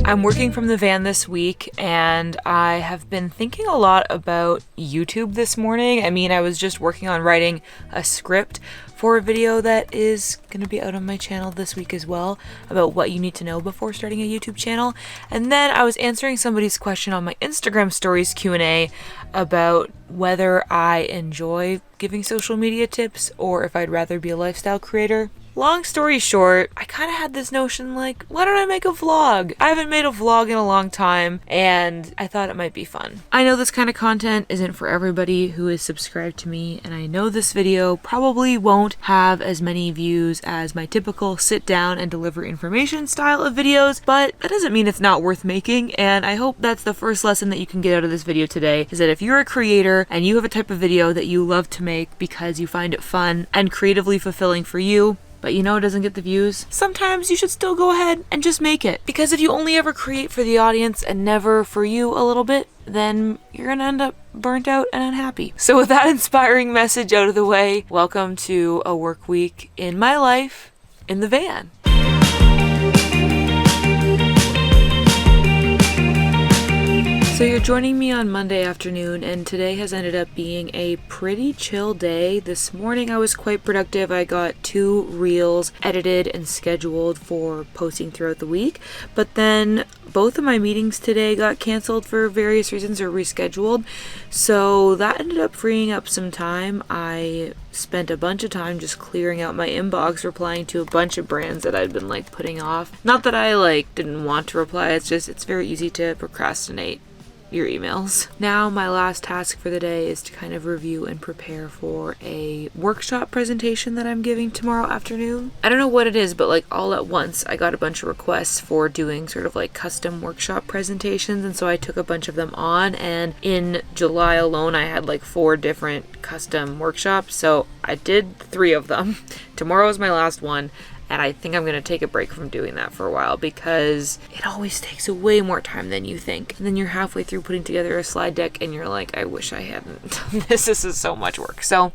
I'm working from the van this week, and I have been thinking a lot about YouTube this morning. I was just working on writing a script for a video that is going to be out on my channel this week as well, about what you need to know before starting a YouTube channel. And then I was answering somebody's question on my Instagram stories Q&A about whether I enjoy giving social media tips or if I'd rather be a lifestyle creator. Long story short, I kind of had this notion like, why don't I make a vlog? I haven't made a vlog in a long time, and I thought it might be fun. I know this kind of content isn't for everybody who is subscribed to me, and I know this video probably won't have as many views as my typical sit down and deliver information style of videos, but that doesn't mean it's not worth making, and I hope that's the first lesson that you can get out of this video today, is that if you're a creator and you have a type of video that you love to make because you find it fun and creatively fulfilling for you, but you know it doesn't get the views, sometimes you should still go ahead and just make it. Because if you only ever create for the audience and never for you a little bit, then you're gonna end up burnt out and unhappy. So with that inspiring message out of the way, welcome to a work week in my life in the van. So you're joining me on Monday afternoon, and today has ended up being a pretty chill day. This morning I was quite productive. I got 2 reels edited and scheduled for posting throughout the week, but then both of my meetings today got canceled for various reasons or rescheduled, so that ended up freeing up some time. I spent a bunch of time just clearing out my inbox, replying to a bunch of brands that I'd been putting off. Not that I didn't want to reply, it's very easy to procrastinate your emails. Now my last task for the day is to kind of review and prepare for a workshop presentation that I'm giving tomorrow afternoon. I don't know what it is, but all at once I got a bunch of requests for doing sort of custom workshop presentations, and so I took a bunch of them on, and in July alone I had 4 different custom workshops, so I did 3 of them. Tomorrow is my last one, and I think I'm going to take a break from doing that for a while because it always takes way more time than you think. And then you're halfway through putting together a slide deck and you're like, I wish I hadn't done this. This is so much work. So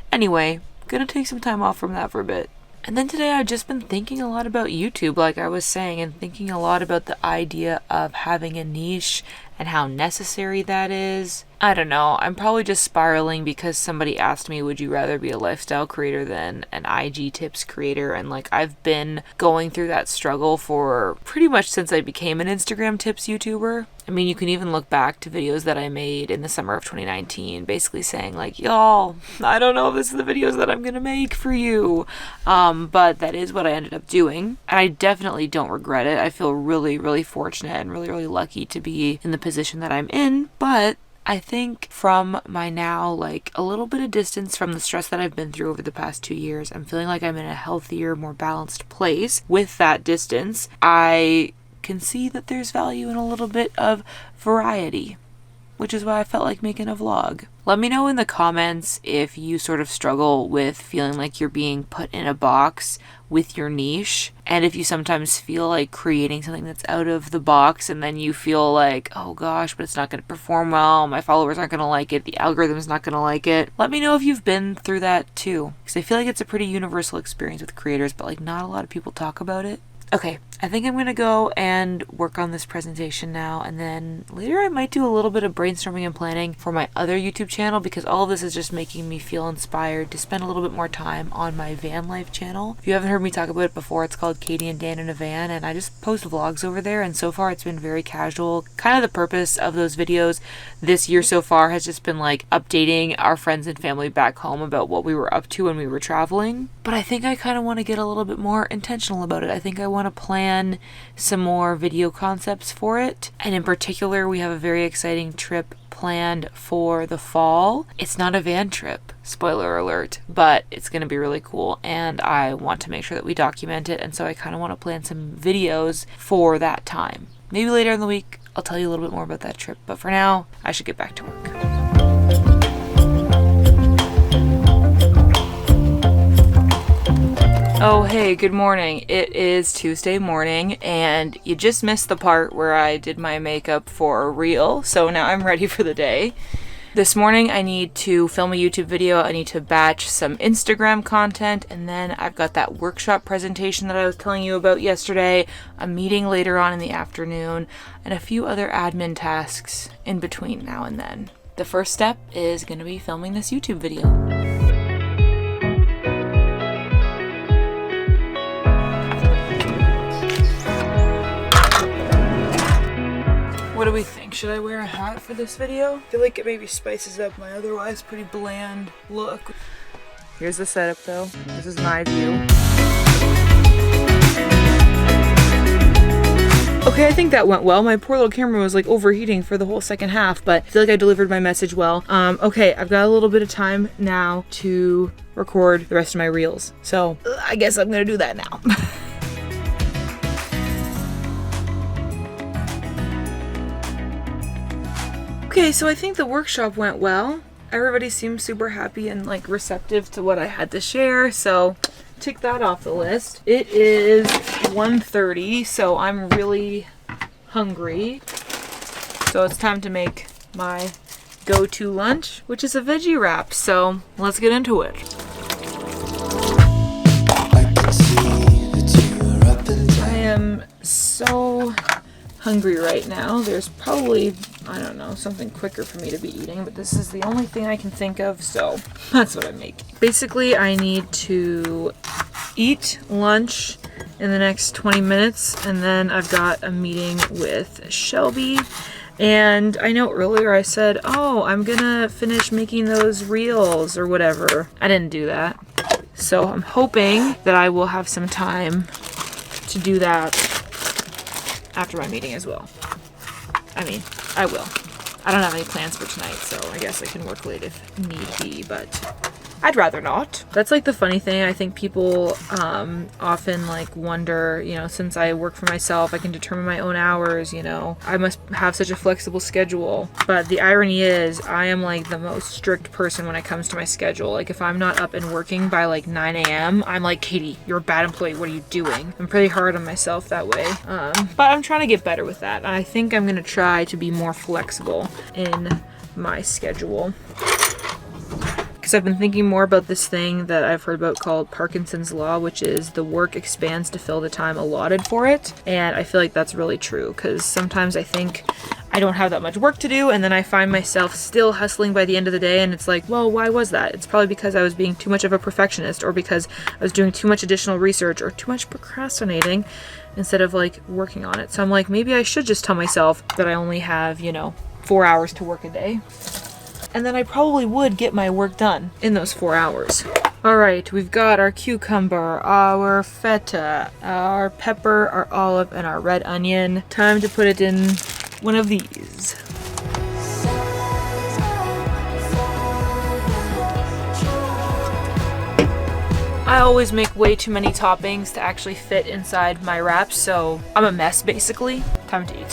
anyway, going to take some time off from that for a bit. And then today I've just been thinking a lot about YouTube, like I was saying, and thinking a lot about the idea of having a niche and how necessary that is. I don't know, I'm probably just spiraling because somebody asked me, would you rather be a lifestyle creator than an IG tips creator? And I've been going through that struggle for pretty much since I became an Instagram tips YouTuber. You can even look back to videos that I made in the summer of 2019, basically saying y'all, I don't know if this is the videos that I'm gonna make for you. But that is what I ended up doing. And I definitely don't regret it. I feel really, really fortunate and really, really lucky to be in the position that I'm in. But I think from my now, a little bit of distance from the stress that I've been through over the past 2 years, I'm feeling like I'm in a healthier, more balanced place. With that distance, I can see that there's value in a little bit of variety, which is why I felt like making a vlog. Let me know in the comments if you sort of struggle with feeling like you're being put in a box with your niche, and if you sometimes feel like creating something that's out of the box and then you feel like, oh gosh, but it's not going to perform well, my followers aren't going to like it, the algorithm's not going to like it. Let me know if you've been through that too, because I feel like it's a pretty universal experience with creators, but not a lot of people talk about it. Okay, I think I'm gonna go and work on this presentation now, and then later I might do a little bit of brainstorming and planning for my other YouTube channel, because all of this is just making me feel inspired to spend a little bit more time on my van life channel. If you haven't heard me talk about it before, it's called Katie and Dan in a Van, and I just post vlogs over there, and so far it's been very casual. Kind of the purpose of those videos this year so far has just been updating our friends and family back home about what we were up to when we were traveling. But I think I kind of want to get a little bit more intentional about it. I think I want to plan some more video concepts for it, and in particular we have a very exciting trip planned for the fall. It's not a van trip, spoiler alert, but it's going to be really cool, and I want to make sure that we document it, and so I kind of want to plan some videos for that time. Maybe later in the week I'll tell you a little bit more about that trip, but for now I should get back to work. Oh, hey, good morning. It is Tuesday morning, and you just missed the part where I did my makeup for a reel, so now I'm ready for the day. This morning I need to film a YouTube video, I need to batch some Instagram content, and then I've got that workshop presentation that I was telling you about yesterday, a meeting later on in the afternoon, and a few other admin tasks in between now and then. The first step is going to be filming this YouTube video. What do we think? Should I wear a hat for this video? I feel like it maybe spices up my otherwise pretty bland look. Here's the setup though. This is my view. Okay, I think that went well. My poor little camera was like overheating for the whole second half, but I feel like I delivered my message well. Okay, I've got a little bit of time now to record the rest of my reels. So I guess I'm gonna do that now. Okay, so I think the workshop went well. Everybody seemed super happy and like receptive to what I had to share, so tick that off the list. It is 1:30, so I'm really hungry. So it's time to make my go-to lunch, which is a veggie wrap. So let's get into it. I am so hungry right now. There's probably, I don't know, something quicker for me to be eating, but this is the only thing I can think of, so that's what I'm making. Basically, I need to eat lunch in the next 20 minutes, and then I've got a meeting with Shelby. And I know earlier I said, oh, I'm gonna finish making those reels or whatever. I didn't do that. So I'm hoping that I will have some time to do that after my meeting as well. I mean, I will. I don't have any plans for tonight, so I guess I can work late if need be, but I'd rather not. That's like the funny thing. I think people often like wonder, you know, since I work for myself, I can determine my own hours, you know, I must have such a flexible schedule. But the irony is I am like the most strict person when it comes to my schedule. Like if I'm not up and working by like 9 a.m., I'm like, Katie, you're a bad employee. What are you doing? I'm pretty hard on myself that way. But I'm trying to get better with that. I think I'm going to try to be more flexible in my schedule. Because I've been thinking more about this thing that I've heard about called Parkinson's Law, which is the work expands to fill the time allotted for it. And I feel like that's really true, because sometimes I think I don't have that much work to do, and then I find myself still hustling by the end of the day, and it's like, well, why was that? It's probably because I was being too much of a perfectionist, or because I was doing too much additional research, or too much procrastinating instead of like working on it. So I'm like, maybe I should just tell myself that I only have, you know, 4 hours to work a day. And then I probably would get my work done in those 4 hours. All right, we've got our cucumber, our feta, our pepper, our olive, and our red onion. Time to put it in one of these. I always make way too many toppings to actually fit inside my wraps, so I'm a mess basically. Time to eat.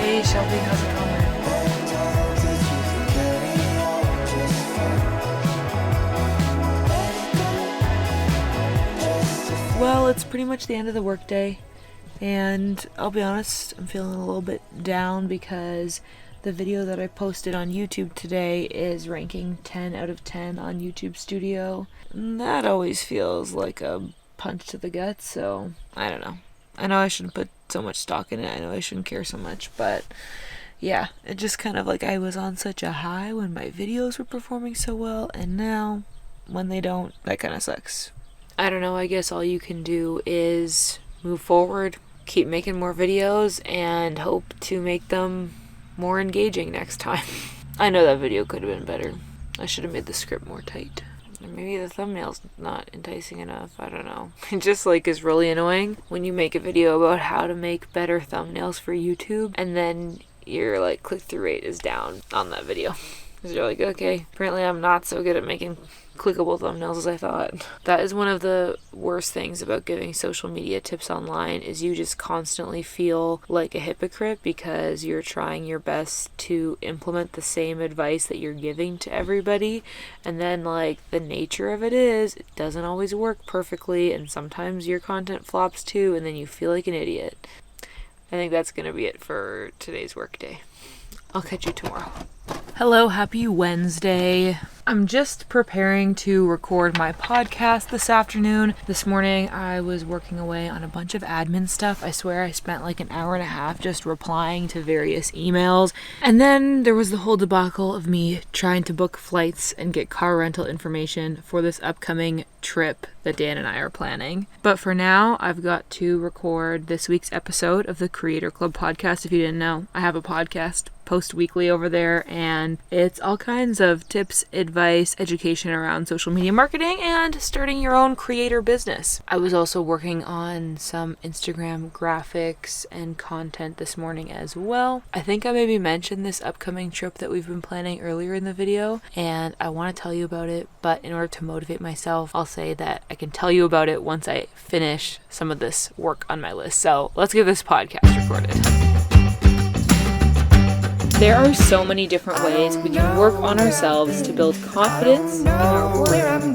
Hey Shelby, how's it going? Well, it's pretty much the end of the workday, and I'll be honest, I'm feeling a little bit down because the video that I posted on YouTube today is ranking 10 out of 10 on YouTube Studio. And that always feels like a punch to the gut, so I don't know. I know I shouldn't put so much stock in it. I know I shouldn't care so much, but yeah, it just kind of like I was on such a high when my videos were performing so well, and now when they don't, that kind of sucks. I don't know, I guess all you can do is move forward, keep making more videos, and hope to make them more engaging next time. I know that video could have been better. I should have made the script more tight. Or maybe the thumbnail's not enticing enough. I don't know. It just like is really annoying when you make a video about how to make better thumbnails for YouTube, and then your like click-through rate is down on that video. Because you're like, okay, apparently I'm not so good at making clickable thumbnails as I thought. That is one of the worst things about giving social media tips online, is you just constantly feel like a hypocrite because you're trying your best to implement the same advice that you're giving to everybody, and then like the nature of it is it doesn't always work perfectly, and sometimes your content flops too, and then you feel like an idiot. I think that's gonna be it for today's workday. I'll catch you tomorrow. Hello, happy Wednesday. I'm just preparing to record my podcast this afternoon. This morning I was working away on a bunch of admin stuff. I swear I spent like an hour and a half just replying to various emails. And then there was the whole debacle of me trying to book flights and get car rental information for this upcoming trip that Dan and I are planning. But for now, I've got to record this week's episode of the Creator Club podcast. If you didn't know, I have a podcast, post weekly over there, and it's all kinds of tips, advice, education around social media marketing and starting your own creator business. I was also working on some Instagram graphics and content this morning as well. I think I maybe mentioned this upcoming trip that we've been planning earlier in the video, and I want to tell you about it, but in order to motivate myself, I'll say that I can tell you about it once I finish some of this work on my list. So let's get this podcast recorded. There are so many different ways we can work on ourselves to build confidence in our work and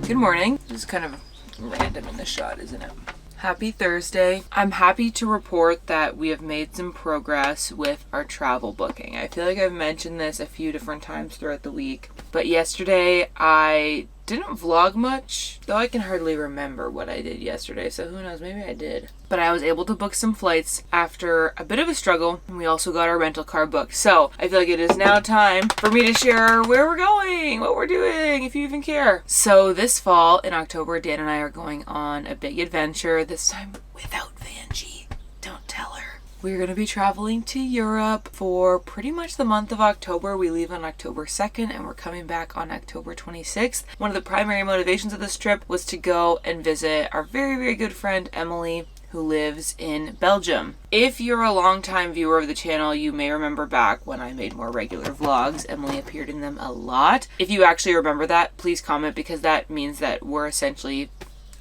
Good morning. This is kind of random in the shot, isn't it? Happy Thursday. I'm happy to report that we have made some progress with our travel booking. I feel like I've mentioned this a few different times throughout the week, but yesterday I didn't vlog much, though I can hardly remember what I did yesterday, so who knows, maybe I did. But I was able to book some flights after a bit of a struggle, and we also got our rental car booked. So I feel like it is now time for me to share where we're going, what we're doing, if you even care. So this fall in October, Dan and I are going on a big adventure, this time without Vanjie. Don't tell her. We're going to be traveling to Europe for pretty much the month of October. We leave on October 2nd and we're coming back on October 26th. One of the primary motivations of this trip was to go and visit our very, very good friend Emily, who lives in Belgium. If you're a longtime viewer of the channel, you may remember back when I made more regular vlogs. Emily appeared in them a lot. If you actually remember that, please comment, because that means that we're essentially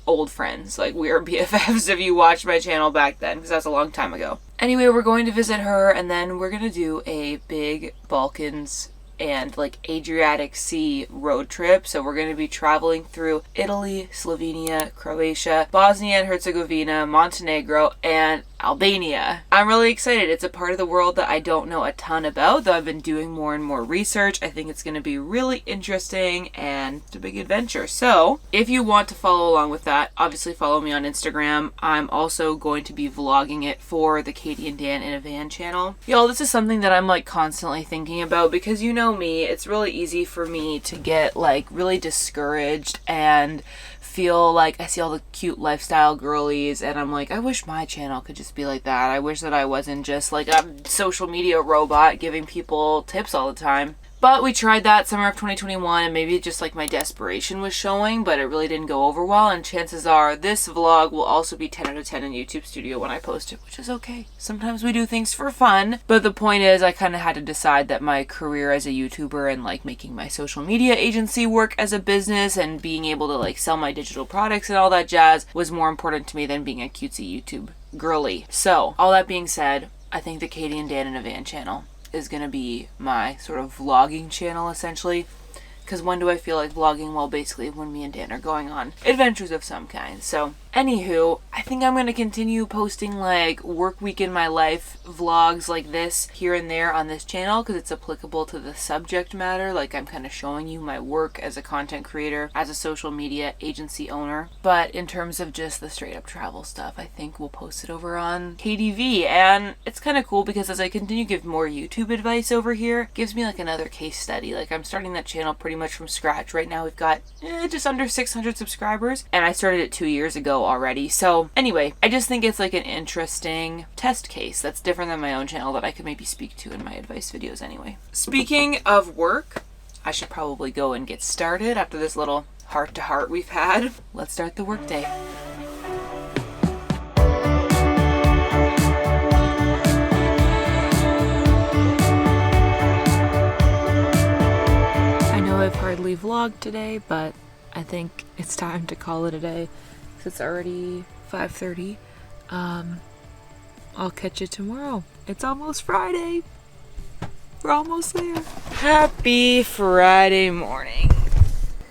old friends. Like, we are BFFs if you watched my channel back then, because that's a long time ago. Anyway, we're going to visit her, and then we're going to do a big Balkans and like Adriatic Sea road trip. So we're going to be traveling through Italy, Slovenia, Croatia, Bosnia and Herzegovina, Montenegro, and Albania. I'm really excited. It's a part of the world that I don't know a ton about, though I've been doing more and more research. I think it's going to be really interesting and it's a big adventure. So if you want to follow along with that, obviously follow me on Instagram. I'm also going to be vlogging it for the Katie and Dan in a Van channel. Y'all, this is something that I'm like constantly thinking about, because you know me, it's really easy for me to get like really discouraged and feel like I see all the cute lifestyle girlies and I'm like, I wish my channel could just be like that. I wish that I wasn't just like a social media robot giving people tips all the time. But we tried that summer of 2021, and maybe just like my desperation was showing, but it really didn't go over well. And chances are this vlog will also be 10 out of 10 in YouTube Studio when I post it, which is okay. Sometimes we do things for fun. But the point is, I kind of had to decide that my career as a YouTuber and like making my social media agency work as a business and being able to like sell my digital products and all that jazz was more important to me than being a cutesy YouTube girly. So all that being said, I think the Katie and Dan in a Van channel is gonna be my sort of vlogging channel essentially, because when do I feel like vlogging? Well, basically when me and Dan are going on adventures of some kind. So anywho, I think I'm gonna continue posting like work week in my life vlogs like this here and there on this channel, because it's applicable to the subject matter. Like, I'm kind of showing you my work as a content creator, as a social media agency owner. But in terms of just the straight up travel stuff, I think we'll post it over on KDV. And it's kind of cool because as I continue to give more YouTube advice over here, it gives me like another case study. Like, I'm starting that channel pretty much from scratch. Right now we've got just under 600 subscribers, and I started it 2 years ago already. So anyway, I just think it's like an interesting test case that's different than my own channel that I could maybe speak to in my advice videos anyway. Speaking of work, I should probably go and get started after this little heart-to-heart we've had. Let's start the workday. hardly vlogged today, but I think it's time to call it a day. It's already 5:30. I'll catch you tomorrow. It's almost Friday. We're almost there. Happy Friday morning.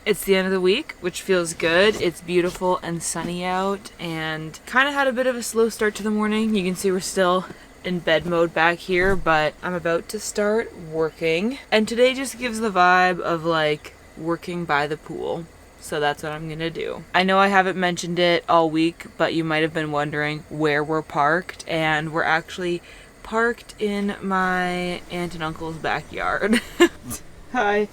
It's the end of the week, which feels good. It's beautiful and sunny out, and kind of had a bit of a slow start to the morning. You can see we're still in bed mode back here, but I'm about to start working. And today just gives the vibe of like working by the pool. So that's what I'm gonna do. I know I haven't mentioned it all week, but you might have been wondering where we're parked, and we're actually parked in my aunt and uncle's backyard. Hi.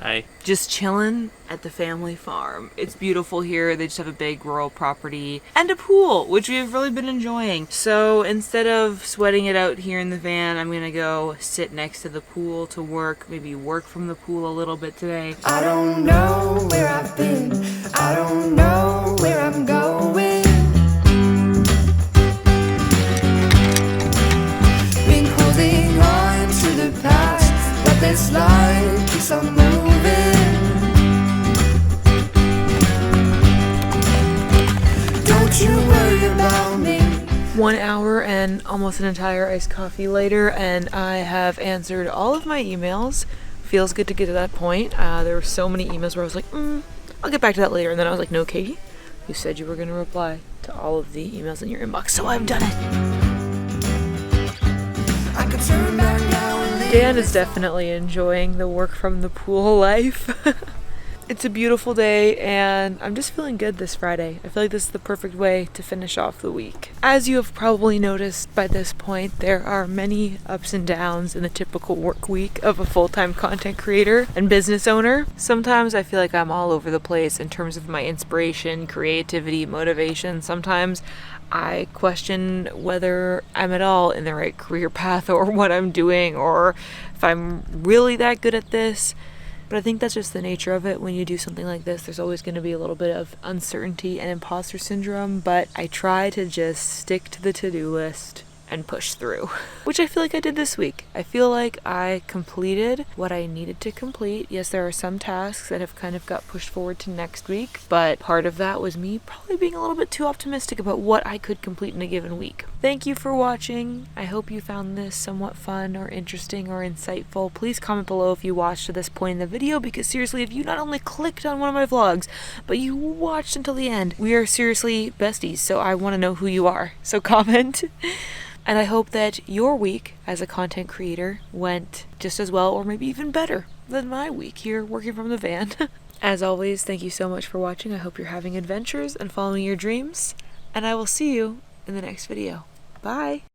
Hi. Just chilling at the family farm. It's beautiful here. They just have a big rural property and a pool, which we've really been enjoying. So instead of sweating it out here in the van, I'm gonna go sit next to the pool to work, maybe work from the pool a little bit today. I don't know where I've been, I don't know where I'm going. Been holding on to the past, but this life keeps on moving. Don't you worry about me. 1 hour and almost an entire iced coffee later, and I have answered all of my emails. Feels good to get to that point. There were so many emails where I was like, I'll get back to that later. And then I was like, no, Katie, you said you were going to reply to all of the emails in your inbox, so I've done it. I could turn back now and leave. Dan is definitely enjoying the work from the pool life. It's a beautiful day, and I'm just feeling good this Friday. I feel like this is the perfect way to finish off the week. As you have probably noticed by this point, there are many ups and downs in the typical work week of a full-time content creator and business owner. Sometimes I feel like I'm all over the place in terms of my inspiration, creativity, motivation. Sometimes I question whether I'm at all in the right career path or what I'm doing, or if I'm really that good at this. But I think that's just the nature of it. When you do something like this, there's always going to be a little bit of uncertainty and imposter syndrome, but I try to just stick to the to-do list and push through, which I feel like I did this week. I feel like I completed what I needed to complete. Yes, there are some tasks that have kind of got pushed forward to next week, but part of that was me probably being a little bit too optimistic about what I could complete in a given week. Thank you for watching. I hope you found this somewhat fun or interesting or insightful. Please comment below if you watched to this point in the video, because seriously, if you not only clicked on one of my vlogs, but you watched until the end, we are seriously besties, so I want to know who you are. So comment. And I hope that your week as a content creator went just as well, or maybe even better than my week here working from the van. As always, thank you so much for watching. I hope you're having adventures and following your dreams, and I will see you in the next video. Bye!